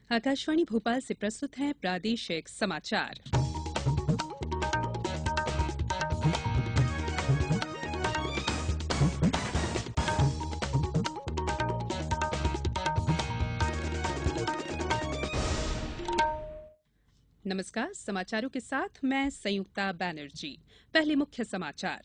आकाशवाणी भोपाल से प्रस्तुत हैं प्रादेशिक समाचार। नमस्कार, समाचारों के साथ मैं संयुक्ता बैनर्जी। पहले मुख्य समाचार।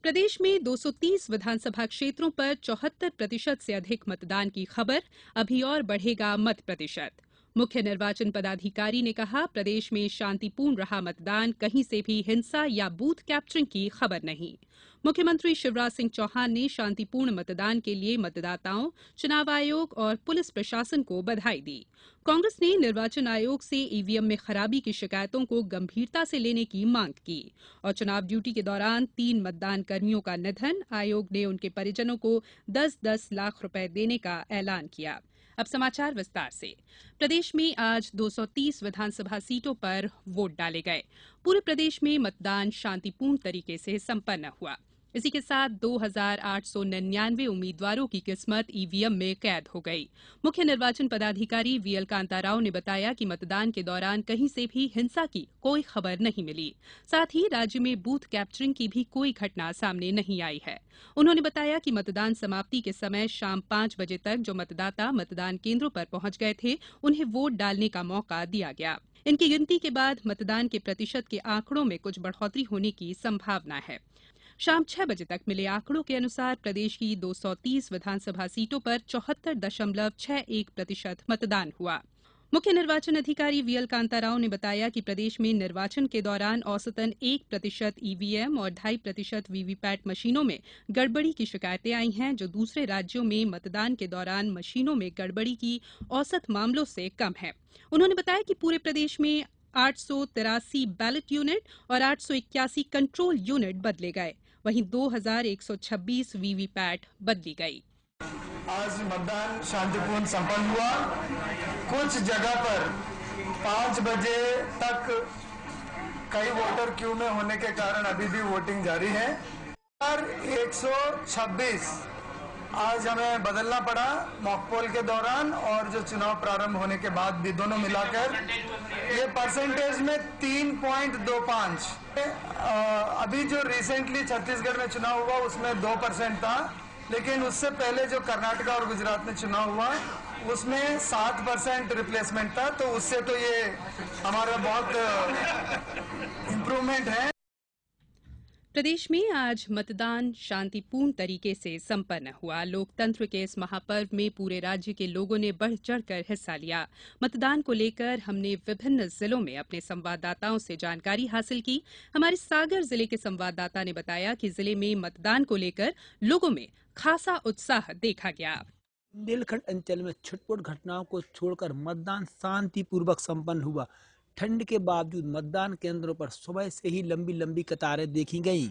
प्रदेश में 230 विधानसभा क्षेत्रों पर 74% से अधिक मतदान की खबर। अभी और बढ़ेगा मत प्रतिशत। मुख्य निर्वाचन पदाधिकारी ने कहा, प्रदेश में शांतिपूर्ण रहा मतदान, कहीं से भी हिंसा या बूथ कैप्चरिंग की खबर नहीं। मुख्यमंत्री शिवराज सिंह चौहान ने शांतिपूर्ण मतदान के लिए मतदाताओं, चुनाव आयोग और पुलिस प्रशासन को बधाई दी। कांग्रेस ने निर्वाचन आयोग से ईवीएम में खराबी की शिकायतों को गंभीरता से लेने की मांग की। और चुनाव ड्यूटी के दौरान 3 मतदान कर्मियों का निधन, आयोग ने उनके परिजनों को 10-10 लाख रुपए देने का ऐलान किया। अब समाचार विस्तार से। प्रदेश में आज 230 विधानसभा सीटों पर वोट डाले गए। पूरे प्रदेश में मतदान शांतिपूर्ण तरीके से संपन्न हुआ। इसी के साथ 2,899 उम्मीदवारों की किस्मत ईवीएम में कैद हो गई। मुख्य निर्वाचन पदाधिकारी वीएल कांताराव ने बताया कि मतदान के दौरान कहीं से भी हिंसा की कोई खबर नहीं मिली। साथ ही राज्य में बूथ कैप्चरिंग की भी कोई घटना सामने नहीं आई है। उन्होंने बताया कि मतदान समाप्ति के समय शाम 5 बजे तक जो मतदाता मतदान केंद्रों पर पहुंच गए थे, उन्हें वोट डालने का मौका दिया गया। इनकी गिनती के बाद मतदान के प्रतिशत के आंकड़ों में कुछ बढ़ोतरी होने की संभावना है। शाम 6 बजे तक मिले आंकड़ों के अनुसार प्रदेश की 230 विधानसभा सीटों पर 74.61% मतदान हुआ। मुख्य निर्वाचन अधिकारी वीएल कांताराव ने बताया कि प्रदेश में निर्वाचन के दौरान औसतन 1% ईवीएम और 2.5% वीवीपैट मशीनों में गड़बड़ी की शिकायतें आई हैं, जो दूसरे राज्यों में मतदान के दौरान मशीनों में गड़बड़ी की औसत मामलों से कम है। उन्होंने बताया कि पूरे प्रदेश में 883 बैलेट यूनिट और 881 कंट्रोल यूनिट बदले गए। वहीं 2,126 वीवीपैट बदली गई। आज मतदान शांतिपूर्ण संपन्न हुआ। कुछ जगह पर 5 बजे तक कई वोटर क्यू में होने के कारण अभी भी वोटिंग जारी है। 126 आज हमें बदलना पड़ा मॉकपोल के दौरान और जो चुनाव प्रारंभ होने के बाद भी, दोनों मिलाकर ये परसेंटेज में 3.25। अभी जो रिसेंटली छत्तीसगढ़ में चुनाव हुआ उसमें 2% था, लेकिन उससे पहले जो कर्नाटक और गुजरात में चुनाव हुआ उसमें 7% रिप्लेसमेंट था। तो उससे तो ये हमारा बहुत इम्प्रूवमेंट है। प्रदेश में आज मतदान शांतिपूर्ण तरीके से संपन्न हुआ। लोकतंत्र के इस महापर्व में पूरे राज्य के लोगों ने बढ़ चढ़कर हिस्सा लिया। मतदान को लेकर हमने विभिन्न जिलों में अपने संवाददाताओं से जानकारी हासिल की। हमारे सागर जिले के संवाददाता ने बताया कि जिले में मतदान को लेकर लोगों में खासा उत्साह देखा गया। बुंदेलखंड अंचल में छुटपुट घटनाओं को छोड़कर मतदान शांतिपूर्वक संपन्न हुआ। ठंड के बावजूद मतदान केंद्रों पर सुबह से ही लंबी लंबी कतारें देखी गईं।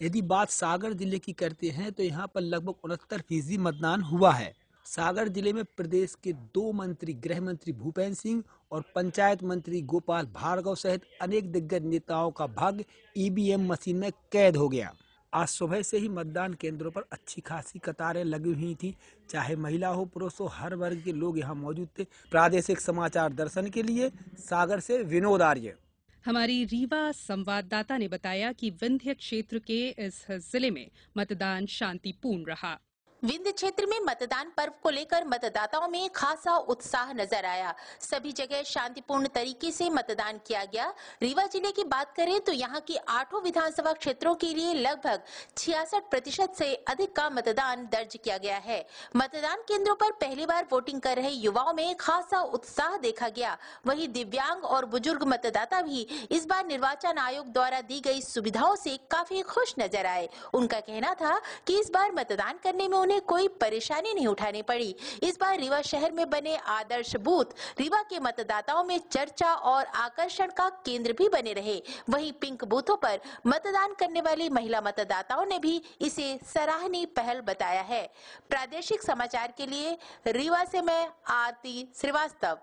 यदि बात सागर जिले की करते हैं तो यहाँ पर लगभग 69% मतदान हुआ है। सागर जिले में प्रदेश के 2 मंत्री, गृह मंत्री भूपेंद्र सिंह और पंचायत मंत्री गोपाल भार्गव सहित अनेक दिग्गज नेताओं का भाग्य ईवीएम मशीन में कैद हो गया। आज सुबह से ही मतदान केंद्रों पर अच्छी खासी कतारें लगी हुई थी। चाहे महिला हो पुरुष हो, हर वर्ग के लोग यहाँ मौजूद थे। प्रादेशिक समाचार दर्शन के लिए सागर से विनोद आर्य। हमारी रीवा संवाददाता ने बताया कि विंध्य क्षेत्र के इस जिले में मतदान शांतिपूर्ण रहा। विंध्य क्षेत्र में मतदान पर्व को लेकर मतदाताओं में खासा उत्साह नजर आया। सभी जगह शांतिपूर्ण तरीके से मतदान किया गया। रीवा जिले की बात करें तो यहाँ की 8 विधानसभा क्षेत्रों के लिए लगभग 66% से अधिक का मतदान दर्ज किया गया है। मतदान केंद्रों पर पहली बार वोटिंग कर रहे युवाओं में खासा उत्साह देखा गया। वहीं दिव्यांग और बुजुर्ग मतदाता भी इस बार निर्वाचन आयोग द्वारा दी गई सुविधाओं से काफी खुश नजर आए। उनका कहना था कि इस बार मतदान करने में उन्हें कोई परेशानी नहीं उठानी पड़ी। इस बार रीवा शहर में बने आदर्श बूथ रीवा के मतदाताओं में चर्चा और आकर्षण का केंद्र भी बने रहे। वहीं पिंक बूथों पर मतदान करने वाली महिला मतदाताओं ने भी इसे सराहनीय पहल बताया है। प्रादेशिक समाचार के लिए रीवा से मैं आरती श्रीवास्तव।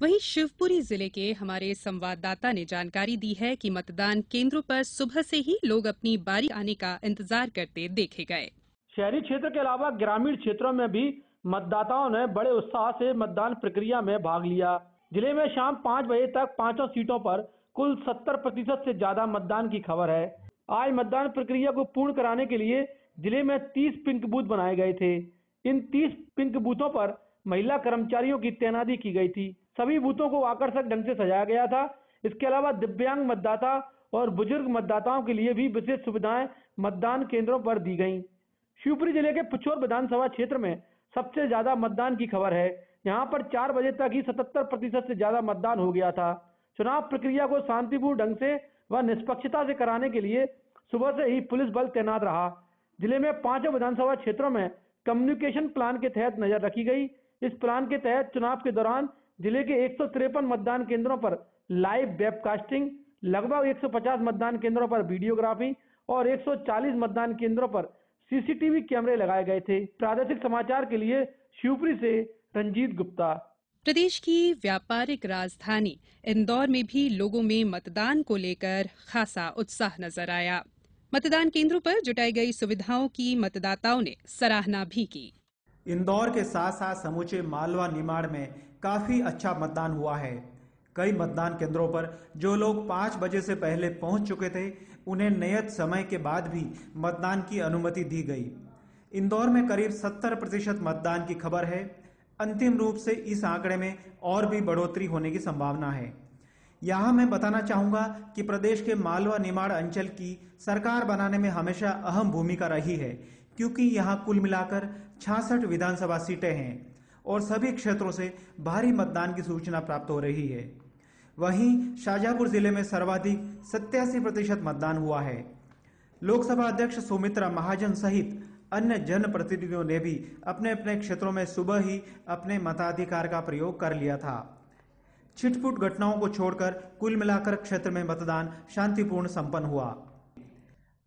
वहीं शिवपुरी जिले के हमारे संवाददाता ने जानकारी दी है कि मतदान केंद्रों पर सुबह से ही लोग अपनी बारी आने का इंतजार करते देखे गए। शहरी क्षेत्र के अलावा ग्रामीण क्षेत्रों में भी मतदाताओं ने बड़े उत्साह से मतदान प्रक्रिया में भाग लिया। जिले में शाम 5 बजे तक 5 सीटों पर कुल 70% से ज्यादा मतदान की खबर है। आज मतदान प्रक्रिया को पूर्ण कराने के लिए जिले में 30 पिंक बूथ बनाए गए थे। इन 30 पिंक बूथों पर महिला कर्मचारियों की तैनाती की गई थी। सभी बूथों को आकर्षक ढंग से सजाया गया था। इसके अलावा दिव्यांग मतदाता और बुजुर्ग मतदाताओं के लिए भी विशेष सुविधाएं मतदान केंद्रों पर दी गईं। शिवपुरी जिले के पुछोर विधानसभा क्षेत्र में सबसे ज्यादा मतदान की खबर है। यहाँ पर 4 बजे तक ही 77% से ज्यादा मतदान हो गया था। चुनाव प्रक्रिया को शांतिपूर्ण ढंग से व निष्पक्षता से कराने के लिए सुबह से ही पुलिस बल तैनात रहा। जिले में 5 विधानसभा क्षेत्रों में कम्युनिकेशन प्लान के तहत नजर रखी गई। इस प्लान के तहत चुनाव के दौरान जिले के 153 मतदान केंद्रों पर लाइव वेबकास्टिंग, लगभग 150 मतदान केंद्रों पर वीडियोग्राफी और 140 मतदान केंद्रों पर सीसीटीवी कैमरे लगाए गए थे। प्रादेशिक समाचार के लिए शिवपुरी से रंजीत गुप्ता। प्रदेश की व्यापारिक राजधानी इंदौर में भी लोगों में मतदान को लेकर खासा उत्साह नजर आया। मतदान केंद्रों पर जुटाई गई सुविधाओं की मतदाताओं ने सराहना भी की। इंदौर के साथ साथ समूचे मालवा निमाड़ में काफी अच्छा मतदान हुआ है। कई मतदान केंद्रों पर जो लोग 5 बजे से पहले पहुंच चुके थे, उन्हें नियत समय के बाद भी मतदान की अनुमति दी गई। इंदौर में करीब 70% मतदान की खबर है। अंतिम रूप से इस आंकड़े में और भी बढ़ोतरी होने की संभावना है। यहाँ मैं बताना चाहूंगा कि प्रदेश के मालवा निमाड़ अंचल की सरकार बनाने में हमेशा अहम भूमिका रही है, क्योंकि यहाँ कुल मिलाकर 66 विधानसभा सीटें हैं और सभी क्षेत्रों से भारी मतदान की सूचना प्राप्त हो रही है। वहीं शाजापुर जिले में सर्वाधिक 87% मतदान हुआ है। लोकसभा अध्यक्ष सुमित्रा महाजन सहित अन्य जनप्रतिनिधियों ने भी अपने अपने क्षेत्रों में सुबह ही अपने मताधिकार का प्रयोग कर लिया था। छिटपुट घटनाओं को छोड़कर कुल मिलाकर क्षेत्र में मतदान शांतिपूर्ण संपन्न हुआ।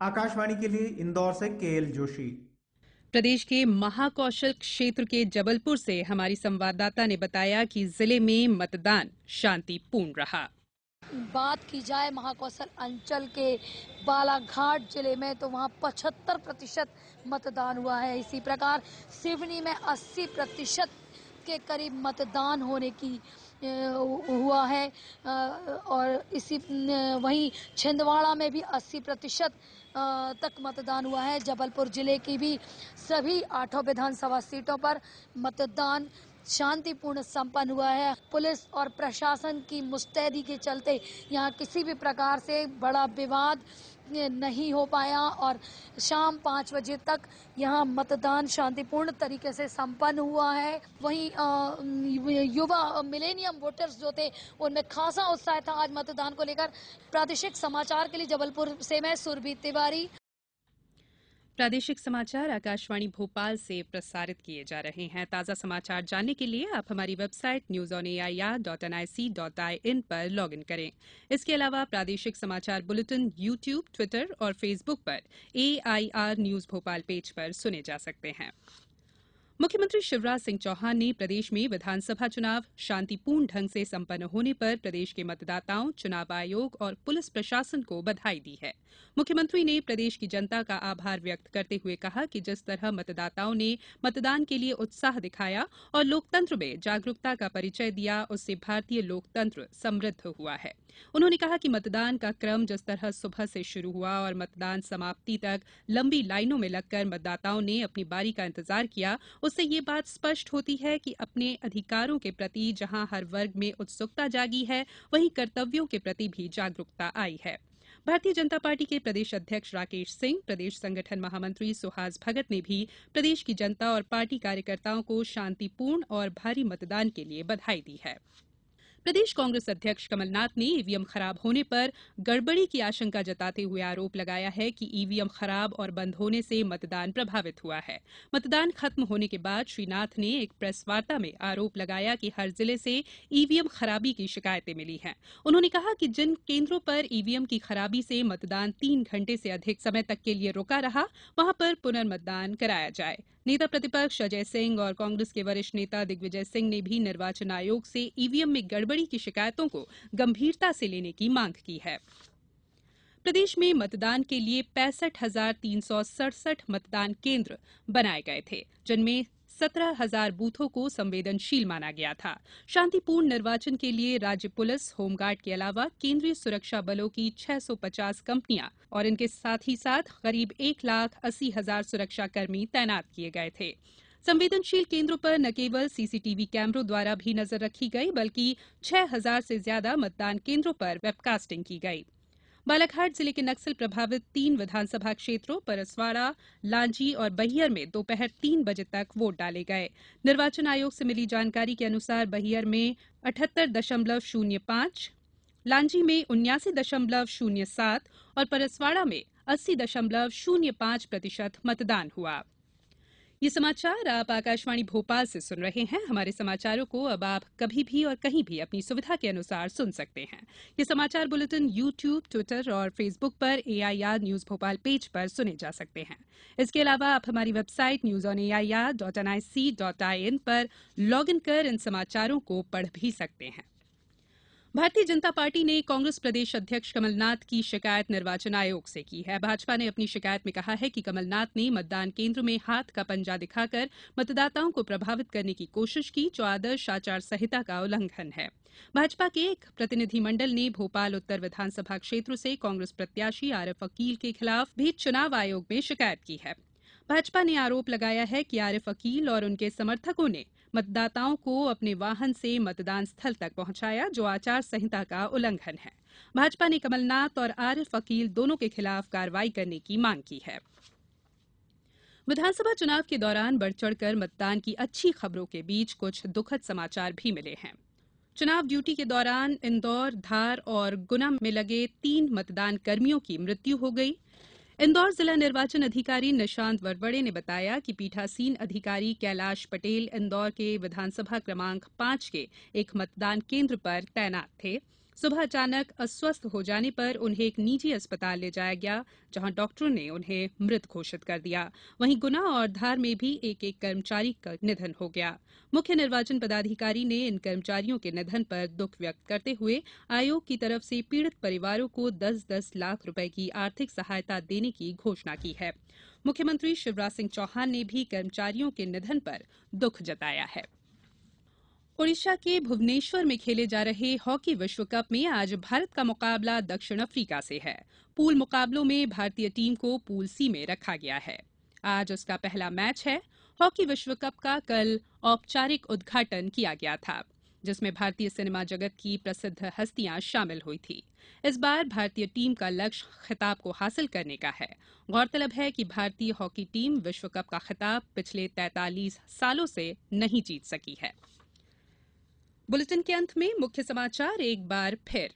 आकाशवाणी के लिए इंदौर से केएल जोशी। प्रदेश के महाकौशल क्षेत्र के जबलपुर से हमारी संवाददाता ने बताया कि जिले में मतदान शांतिपूर्ण रहा। बात की जाए महाकौशल अंचल के बालाघाट जिले में तो वहाँ 75% मतदान हुआ है। इसी प्रकार सिवनी में 80% के करीब मतदान होने की हुआ है और इसी वहीं छिंदवाड़ा में भी 80% तक मतदान हुआ है। जबलपुर जिले की भी सभी 8 विधानसभा सीटों पर मतदान शांतिपूर्ण संपन्न हुआ है। पुलिस और प्रशासन की मुस्तैदी के चलते यहाँ किसी भी प्रकार से बड़ा विवाद नहीं हो पाया और शाम 5 बजे तक यहाँ मतदान शांतिपूर्ण तरीके से संपन्न हुआ है। वहीं युवा मिलेनियम वोटर्स जो थे उनमें खासा उत्साह था आज मतदान को लेकर। प्रादेशिक समाचार के लिए जबलपुर से मैं सुरभि तिवारी। प्रादेशिक समाचार आकाशवाणी भोपाल से प्रसारित किए जा रहे हैं। ताज़ा समाचार जानने के लिए आप हमारी वेबसाइट newsonair.nic.in पर लॉगिन करें। इसके अलावा प्रादेशिक समाचार बुलेटिन यूट्यूब, ट्विटर और फेसबुक पर AIR न्यूज़ भोपाल पेज पर सुने जा सकते हैं। मुख्यमंत्री शिवराज सिंह चौहान ने प्रदेश में विधानसभा चुनाव शांतिपूर्ण ढंग से संपन्न होने पर प्रदेश के मतदाताओं, चुनाव आयोग और पुलिस प्रशासन को बधाई दी है। मुख्यमंत्री ने प्रदेश की जनता का आभार व्यक्त करते हुए कहा कि जिस तरह मतदाताओं ने मतदान के लिए उत्साह दिखाया और लोकतंत्र में जागरूकता का परिचय दिया, उससे भारतीय लोकतंत्र समृद्ध हुआ है। उन्होंने कहा कि मतदान का क्रम जिस तरह सुबह से शुरू हुआ और मतदान समाप्ति तक लंबी लाइनों में लगकर मतदाताओं ने अपनी बारी का इंतजार किया, उससे ये बात स्पष्ट होती है कि अपने अधिकारों के प्रति जहां हर वर्ग में उत्सुकता जागी है, वहीं कर्तव्यों के प्रति भी जागरूकता आई है। भारतीय जनता पार्टी के प्रदेश अध्यक्ष राकेश सिंह, प्रदेश संगठन महामंत्री सुहास भगत ने भी प्रदेश की जनता और पार्टी कार्यकर्ताओं को शांतिपूर्ण और भारी मतदान के लिए बधाई दी है। प्रदेश कांग्रेस अध्यक्ष कमलनाथ ने ईवीएम खराब होने पर गड़बड़ी की आशंका जताते हुए आरोप लगाया है कि ईवीएम खराब और बंद होने से मतदान प्रभावित हुआ है। मतदान खत्म होने के बाद श्री नाथ ने एक प्रेस वार्ता में आरोप लगाया कि हर जिले से ईवीएम खराबी की शिकायतें मिली हैं। उन्होंने कहा कि जिन केंद्रों पर ईवीएम की खराबी से मतदान 3 घंटे से अधिक समय तक के लिए रुका रहा, वहां पर पुनर्मतदान कराया जाए। नेता प्रतिपक्ष अजय सिंह और कांग्रेस के वरिष्ठ नेता दिग्विजय सिंह ने भी निर्वाचन आयोग से ईवीएम में गड़बड़ी की शिकायतों को गंभीरता से लेने की मांग की है। प्रदेश में मतदान के लिए 65,367 मतदान केंद्र बनाए गए थे, जिनमें 17,000 बूथों को संवेदनशील माना गया था। शांतिपूर्ण निर्वाचन के लिए राज्य पुलिस, होमगार्ड के अलावा केंद्रीय सुरक्षा बलों की 650 कंपनियां और इनके साथ ही साथ करीब 1,80,000 सुरक्षाकर्मी तैनात किए गए थे। संवेदनशील केंद्रों पर न केवल सीसीटीवी कैमरों द्वारा भी नजर रखी गई, बल्कि 6,000 से ज्यादा मतदान केंद्रों पर वेबकास्टिंग की गई। बालाघाट जिले के नक्सल प्रभावित 3 विधानसभा क्षेत्रों परसवाड़ा, लांजी और बहियर में दोपहर 3 बजे तक वोट डाले गए। निर्वाचन आयोग से मिली जानकारी के अनुसार बहियर में 78.05, लांजी में 79.07 और परसवाड़ा में 80.05% मतदान हुआ। ये समाचार आप आकाशवाणी भोपाल से सुन रहे हैं। हमारे समाचारों को अब आप कभी भी और कहीं भी अपनी सुविधा के अनुसार सुन सकते हैं। ये समाचार बुलेटिन YouTube, ट्विटर और फेसबुक पर AIR न्यूज भोपाल पेज पर सुने जा सकते हैं। इसके अलावा आप हमारी वेबसाइट newsonair.nic.in पर लॉगिन कर इन समाचारों को पढ़ भी सकते हैं। भारतीय जनता पार्टी ने कांग्रेस प्रदेश अध्यक्ष कमलनाथ की शिकायत निर्वाचन आयोग से की है। भाजपा ने अपनी शिकायत में कहा है कि कमलनाथ ने मतदान केंद्र में हाथ का पंजा दिखाकर मतदाताओं को प्रभावित करने की कोशिश की, जो आदर्श आचार संहिता का उल्लंघन है। भाजपा के एक प्रतिनिधिमंडल ने भोपाल उत्तर विधानसभा क्षेत्र से कांग्रेस प्रत्याशी आरिफ अकील के खिलाफ भी चुनाव आयोग में शिकायत की है। भाजपा ने आरोप लगाया है कि आरिफ अकील और उनके समर्थकों ने मतदाताओं को अपने वाहन से मतदान स्थल तक पहुंचाया, जो आचार संहिता का उल्लंघन है। भाजपा ने कमलनाथ और आरिफ अकील दोनों के खिलाफ कार्रवाई करने की मांग की है। विधानसभा चुनाव के दौरान बढ़ चढ़कर मतदान की अच्छी खबरों के बीच कुछ दुखद समाचार भी मिले हैं। चुनाव ड्यूटी के दौरान इंदौर, धार और गुना में लगे 3 मतदान कर्मियों की मृत्यु हो गई। इंदौर जिला निर्वाचन अधिकारी निशांत वरवड़े ने बताया कि पीठासीन अधिकारी कैलाश पटेल इंदौर के विधानसभा क्रमांक 5 के एक मतदान केंद्र पर तैनात थे। सुबह अचानक अस्वस्थ हो जाने पर उन्हें एक निजी अस्पताल ले जाया गया, जहां डॉक्टरों ने उन्हें मृत घोषित कर दिया। वहीं गुना और धार में भी एक एक कर्मचारी का निधन हो गया। मुख्य निर्वाचन पदाधिकारी ने इन कर्मचारियों के निधन पर दुख व्यक्त करते हुए आयोग की तरफ से पीड़ित परिवारों को 10-10 लाख रुपए की आर्थिक सहायता देने की घोषणा की है। मुख्यमंत्री शिवराज सिंह चौहान ने भी कर्मचारियों के निधन पर दुख जताया है। ओडिशा के भुवनेश्वर में खेले जा रहे हॉकी विश्व कप में आज भारत का मुकाबला दक्षिण अफ्रीका से है। पूल मुकाबलों में भारतीय टीम को पूल सी में रखा गया है। आज उसका पहला मैच है। हॉकी विश्व कप का कल औपचारिक उद्घाटन किया गया था, जिसमें भारतीय सिनेमा जगत की प्रसिद्ध हस्तियां शामिल हुई थी। इस बार भारतीय टीम का लक्ष्य खिताब को हासिल करने का है। गौरतलब है कि भारतीय हॉकी टीम विश्व कप का खिताब पिछले 43 सालों से नहीं जीत सकी है। बुलेटिन के अंत में मुख्य समाचार एक बार फिर।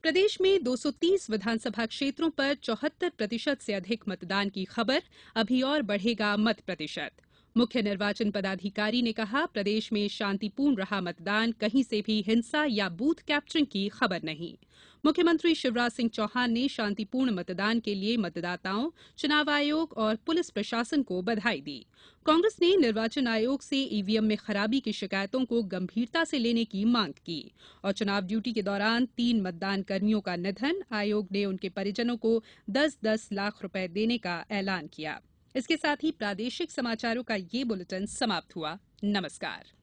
प्रदेश में 230 विधानसभा क्षेत्रों पर 74% से अधिक मतदान की खबर। अभी और बढ़ेगा मत प्रतिशत। मुख्य निर्वाचन पदाधिकारी ने कहा, प्रदेश में शांतिपूर्ण रहा मतदान, कहीं से भी हिंसा या बूथ कैप्चरिंग की खबर नहीं। मुख्यमंत्री शिवराज सिंह चौहान ने शांतिपूर्ण मतदान के लिए मतदाताओं, चुनाव आयोग और पुलिस प्रशासन को बधाई दी। कांग्रेस ने निर्वाचन आयोग से ईवीएम में खराबी की शिकायतों को गंभीरता से लेने की मांग की। और चुनाव ड्यूटी के दौरान 3 मतदान कर्मियों का निधन, आयोग ने उनके परिजनों को 10-10 लाख रुपए देने का ऐलान किया। इसके साथ ही प्रादेशिक समाचारों का ये बुलेटिन समाप्त हुआ। नमस्कार।